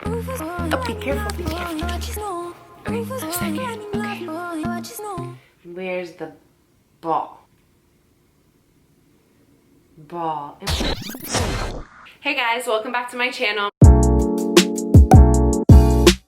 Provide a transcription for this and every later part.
Oh, be careful, be careful. Okay, a second. Okay. Where's the ball? Ball. Hey guys, welcome back to my channel.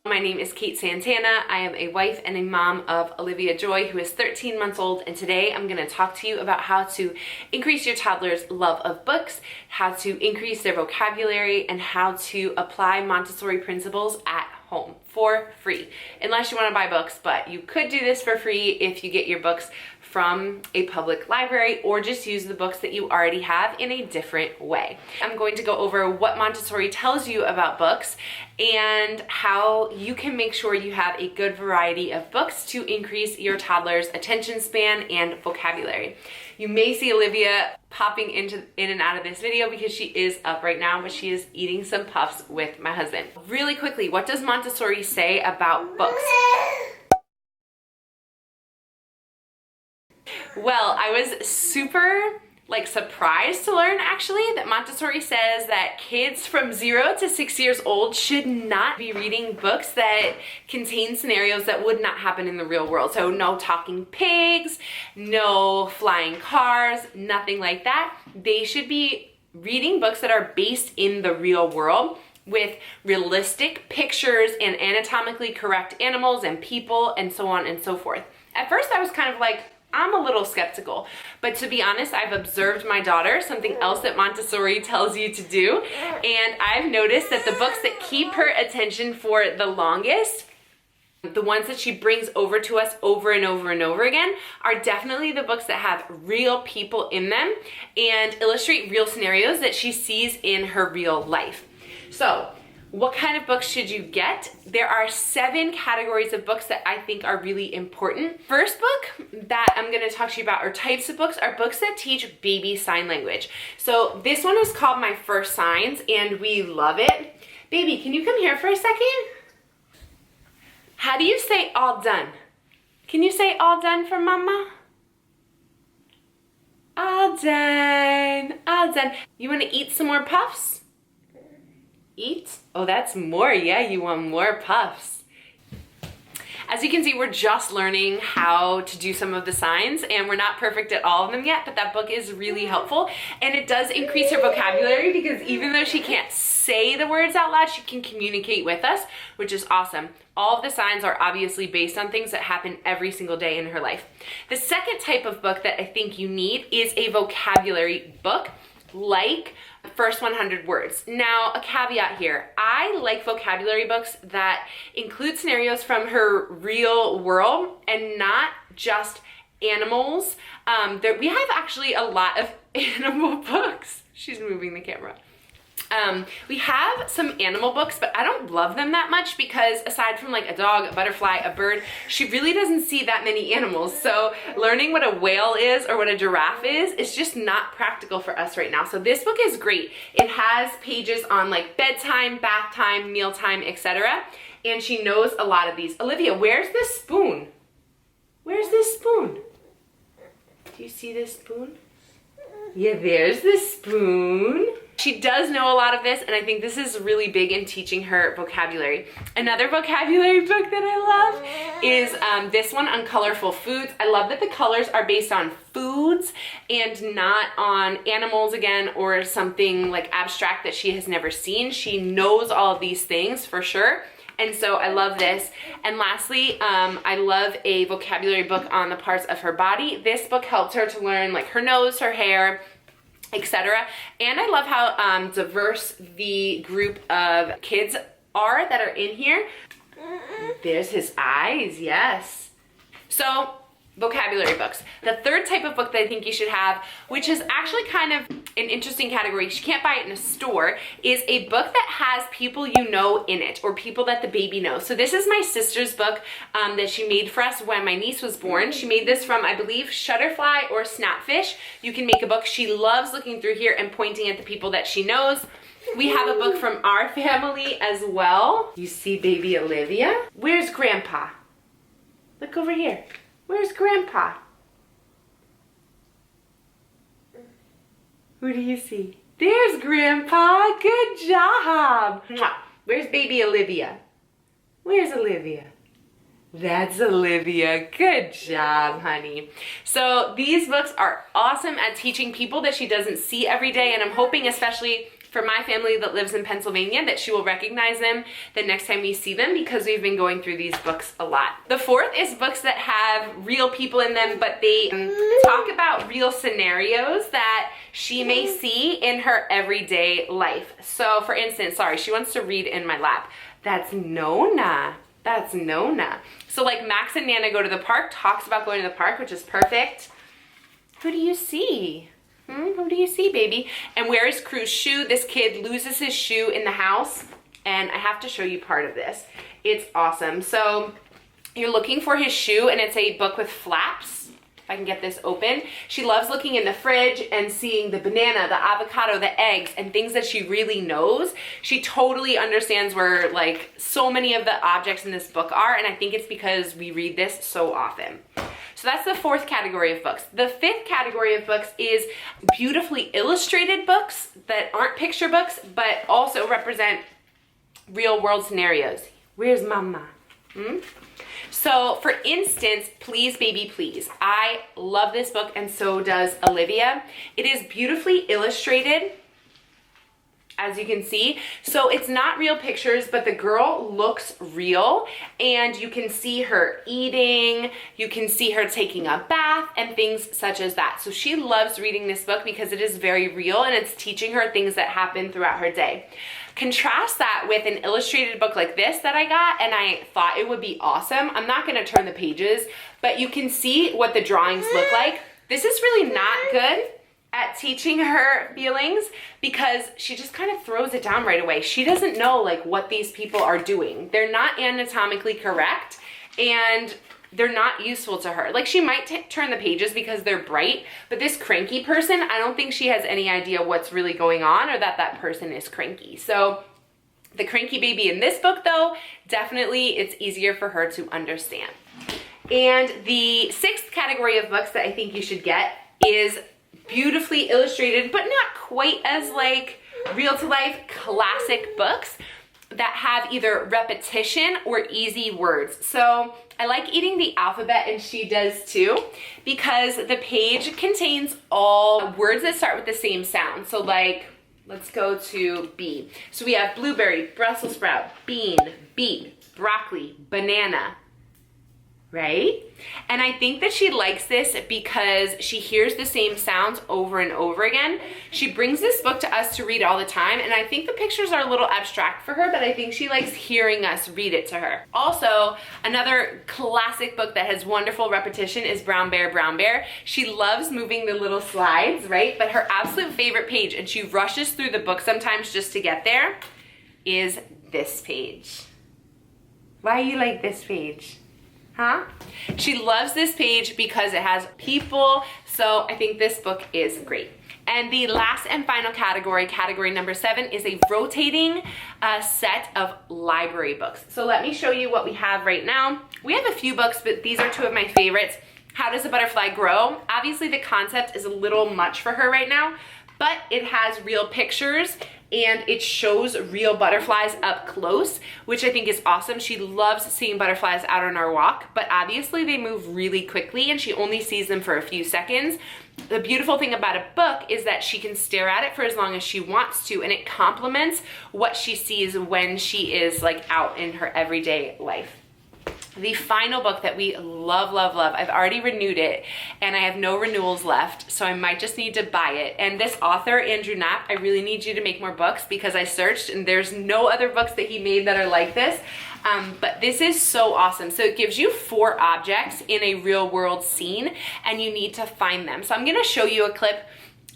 My name is Kate Santana. I am a wife and a mom of Olivia Joy, who is 13 months old, and today I'm going to talk to you about how to increase your toddler's love of books, how to increase their vocabulary, and how to apply Montessori principles at home for free. Unless you want to buy books, but you could do this for free if you get your books from a public library or just use the books that you already have in a different way. I'm going to go over what Montessori tells you about books and how you can make sure you have a good variety of books to increase your toddler's attention span and vocabulary. You may see Olivia popping in and out of this video because she is up right now, but she is eating some puffs with my husband. Really quickly, what does Montessori say about books? Well, I was super surprised to learn actually that Montessori says that kids from 0 to 6 years old should not be reading books that contain scenarios that would not happen in the real world. So no talking pigs, no flying cars, nothing like that. They should be reading books that are based in the real world with realistic pictures and anatomically correct animals and people and so on and so forth. At first I was kind of like, I'm a little skeptical, but to be honest, I've observed my daughter, something else that Montessori tells you to do, and I've noticed that the books that keep her attention for the longest, the ones that she brings over to us over and over and over again, are definitely the books that have real people in them and illustrate real scenarios that she sees in her real life. So, what kind of books should you get? There are 7 categories of books that I think are really important. First book that I'm going to talk to you about, or types of books, are books that teach baby sign language. So this one is called My First Signs, and we love it. Baby, can you come here for a second? How do you say all done? Can you say all done for mama? All done, all done. You want to eat some more puffs? Eat? Oh, that's more. Yeah, you want more puffs. As you can see, we're just learning how to do some of the signs, and we're not perfect at all of them yet, but that book is really helpful, and it does increase her vocabulary because even though she can't say the words out loud, she can communicate with us, which is awesome. All of the signs are obviously based on things that happen every single day in her life. The second type of book that I think you need is a vocabulary book, like First 100 Words. Now, a caveat here. I like vocabulary books that include scenarios from her real world and not just animals. We have actually a lot of animal books. She's moving the camera. We have some animal books, but I don't love them that much because aside from like a dog, a butterfly, a bird, she really doesn't see that many animals. So learning what a whale is or what a giraffe is just not practical for us right now. So this book is great. It has pages on like bedtime, bath time, mealtime, etc. And she knows a lot of these. Olivia, where's the spoon? Where's this spoon? Do you see this spoon? Yeah, there's the spoon. She does know a lot of this, and I think this is really big in teaching her vocabulary. Another vocabulary book that I love is this one on colorful foods. I love that the colors are based on foods and not on animals again or something like abstract that she has never seen. She knows all of these things for sure. And so I love this. And lastly, I love a vocabulary book on the parts of her body. This book helped her to learn like her nose, her hair, etc. And I love how diverse the group of kids are that are in here. There's his eyes, yes. So, vocabulary books. The third type of book that I think you should have, which is actually kind of an interesting category, you can't buy it in a store, is a book that has people you know in it, or people that the baby knows. So this is my sister's book that she made for us when my niece was born. She made this from, I believe, Shutterfly or Snapfish. You can make a book. She loves looking through here and pointing at the people that she knows. We have a book from our family as well. You see baby Olivia? Where's Grandpa? Look over here. Where's Grandpa? Who do you see? There's Grandpa. Good job. Mwah. Where's baby Olivia? Where's Olivia? That's Olivia. Good job, honey. So these books are awesome at teaching people that she doesn't see every day, and I'm hoping, especially for my family that lives in Pennsylvania, that she will recognize them the next time we see them, because we've been going through these books a lot. The fourth is books that have real people in them, but they talk about real scenarios that she may see in her everyday life. So for instance, sorry, she wants to read in my lap. That's Nona. That's Nona. So like Max and Nana go to the park, talks about going to the park, which is perfect. Who do you see? Who do you see, baby? And where is Crew's shoe? This kid loses his shoe in the house, and I have to show you part of this. It's awesome. So you're looking for his shoe, and it's a book with flaps. If I can get this open. She loves looking in the fridge and seeing the banana, the avocado, the eggs, and things that she really knows. She totally understands where like so many of the objects in this book are, and I think it's because we read this so often. So that's the fourth category of books. The fifth category of books is beautifully illustrated books that aren't picture books, but also represent real world scenarios. Where's mama? So for instance, Please Baby Please. I love this book, and so does Olivia. It is beautifully illustrated, as you can see. So it's not real pictures, but the girl looks real, and you can see her eating, you can see her taking a bath, and things such as that. So she loves reading this book because it is very real, and it's teaching her things that happen throughout her day. Contrast that with an illustrated book like this that I got, and I thought it would be awesome. I'm not gonna turn the pages, but you can see what the drawings look like. This is really not good at teaching her feelings because she just kind of throws it down right away. She doesn't know like what these people are doing. They're not anatomically correct, and they're not useful to her. Like she might turn the pages because they're bright, but this cranky person, I don't think she has any idea what's really going on or that that person is cranky. So the cranky baby in this book though, definitely it's easier for her to understand. And the sixth category of books that I think you should get is beautifully illustrated, but not quite as like real to life classic books that have either repetition or easy words. So I like Eating the Alphabet, and she does too, because the page contains all words that start with the same sound. So like, let's go to B. So we have blueberry, Brussels sprout, bean, beet, broccoli, banana, right? And I think that she likes this because she hears the same sounds over and over again. She brings this book to us to read all the time, and I think the pictures are a little abstract for her, but I think she likes hearing us read it to her. Also, another classic book that has wonderful repetition is Brown Bear, Brown Bear. She loves moving the little slides, right? But her absolute favorite page, and she rushes through the book sometimes just to get there, is this page. Why you like this page? Huh? She loves this page because it has people, so I think this book is great. And the last and final category, category number 7, is a rotating set of library books. So let me show you what we have right now. We have a few books, but these are 2 of my favorites. How Does a Butterfly Grow? Obviously the concept is a little much for her right now, but it has real pictures and it shows real butterflies up close, which I think is awesome. She loves seeing butterflies out on our walk, but obviously they move really quickly and she only sees them for a few seconds. The beautiful thing about a book is that she can stare at it for as long as she wants to, and it complements what she sees when she is like out in her everyday life. The final book that we love, love, love, I've already renewed it and I have no renewals left, so I might just need to buy it. And this author, Andrew Knapp, I really need you to make more books because I searched and there's no other books that he made that are like this. But this is so awesome. So it gives you 4 objects in a real world scene and you need to find them. So I'm gonna show you a clip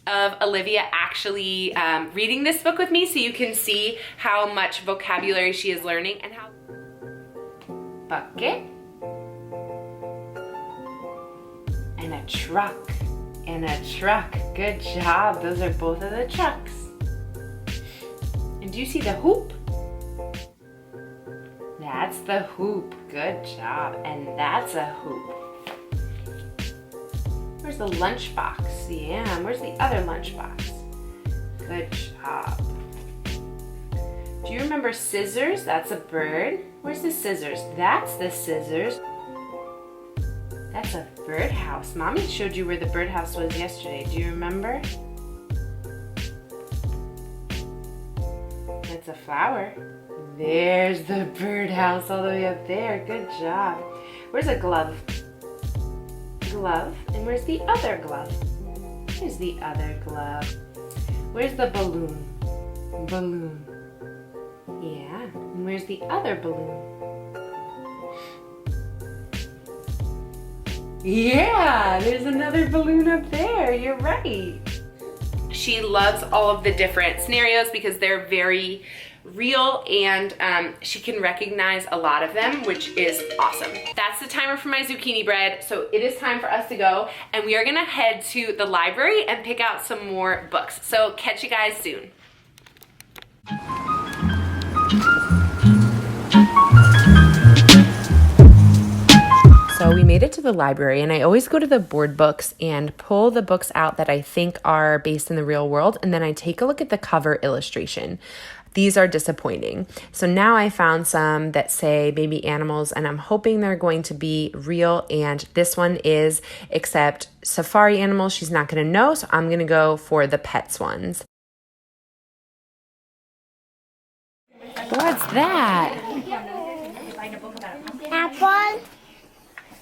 of Olivia actually reading this book with me so you can see how much vocabulary she is learning and how... Bucket and a truck and a truck. Good job. Those are both of the trucks. And do you see the hoop? That's the hoop. Good job. And that's a hoop. Where's the lunchbox? Yeah, where's the other lunchbox? Good job. Do you remember scissors? That's a bird. Where's the scissors? That's the scissors. That's a birdhouse. Mommy showed you where the birdhouse was yesterday. Do you remember? That's a flower. There's the birdhouse all the way up there. Good job. Where's a glove? Glove. And where's the other glove? Here's the other glove. Where's the balloon? Balloon. Yeah. And where's the other balloon? Yeah, there's another balloon up there. You're right. She loves all of the different scenarios because they're very real, and she can recognize a lot of them, which is awesome. That's the timer for my zucchini bread. So it is time for us to go, and we are gonna head to the library and pick out some more books. So catch you guys soon. So we made it to the library, and I always go to the board books and pull the books out that I think are based in the real world, and then I take a look at the cover illustration. These are disappointing. So now I found some that say baby animals, and I'm hoping they're going to be real, and this one is, except safari animals she's not gonna know, so I'm gonna go for the pets ones. What's that? Apple.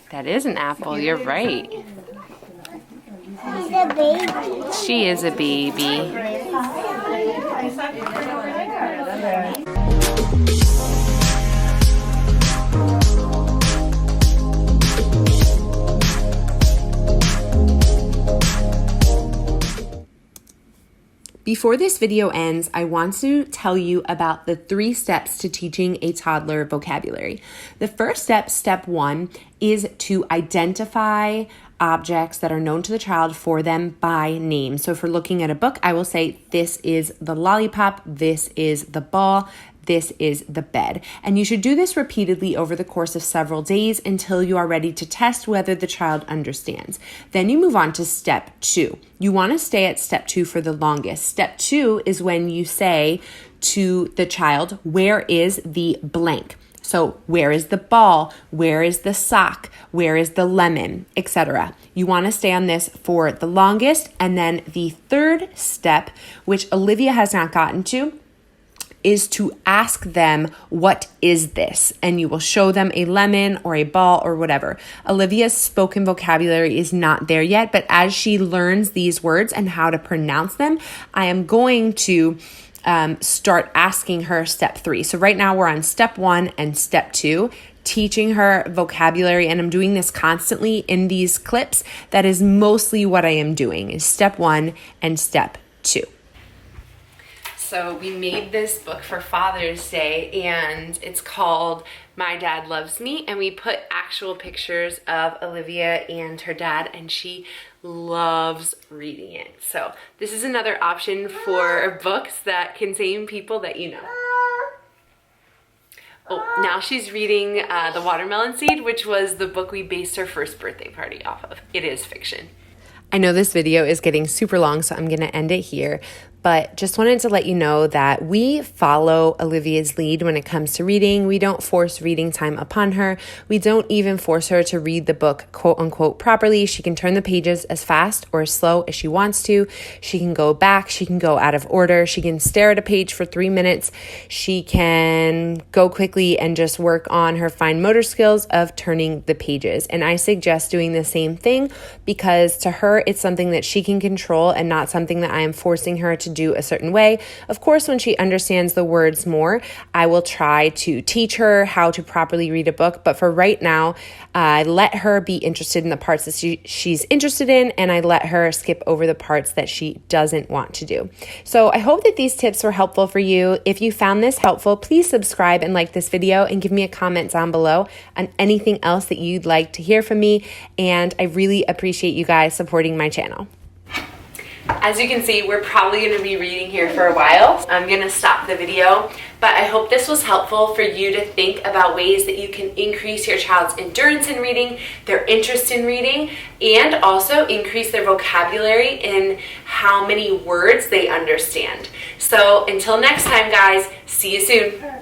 That is an apple, you're right. She's a baby. She is a baby. Before this video ends, I want to tell you about the 3 steps to teaching a toddler vocabulary. The first step, step 1, is to identify objects that are known to the child for them by name. So if we're looking at a book, I will say, this is the lollipop, this is the ball, this is the bed. And you should do this repeatedly over the course of several days until you are ready to test whether the child understands. Then you move on to step 2. You want to stay at step 2 for the longest. Step 2 is when you say to the child, where is the blank? So where is the ball? Where is the sock? Where is the lemon? Etc. You want to stay on this for the longest. And then the third step, which Olivia has not gotten to, is to ask them, what is this? And you will show them a lemon or a ball or whatever. Olivia's spoken vocabulary is not there yet, but as she learns these words and how to pronounce them, I am going to start asking her step 3. So right now we're on step 1 and step 2, teaching her vocabulary, and I'm doing this constantly in these clips. That is mostly what I am doing, is step 1 and step 2. So we made this book for Father's Day, and it's called My Dad Loves Me, and we put actual pictures of Olivia and her dad, and she loves reading it. So this is another option for books that contain people that you know. Oh, now she's reading The Watermelon Seed, which was the book we based her first birthday party off of. It is fiction. I know this video is getting super long, so I'm going to end it here. But just wanted to let you know that we follow Olivia's lead when it comes to reading. We don't force reading time upon her. We don't even force her to read the book, quote unquote, properly. She can turn the pages as fast or as slow as she wants to. She can go back. She can go out of order. She can stare at a page for 3 minutes. She can go quickly and just work on her fine motor skills of turning the pages. And I suggest doing the same thing because to her, it's something that she can control and not something that I am forcing her to do a certain way. Of course, when she understands the words more, I will try to teach her how to properly read a book. But for right now, I let her be interested in the parts that she's interested in, and I let her skip over the parts that she doesn't want to do. So I hope that these tips were helpful for you. If you found this helpful, please subscribe and like this video and give me a comment down below on anything else that you'd like to hear from me. And I really appreciate you guys supporting my channel. As you can see, we're probably going to be reading here for a while. I'm going to stop the video, but I hope this was helpful for you to think about ways that you can increase your child's endurance in reading, their interest in reading, and also increase their vocabulary in how many words they understand. So until next time, guys, see you soon.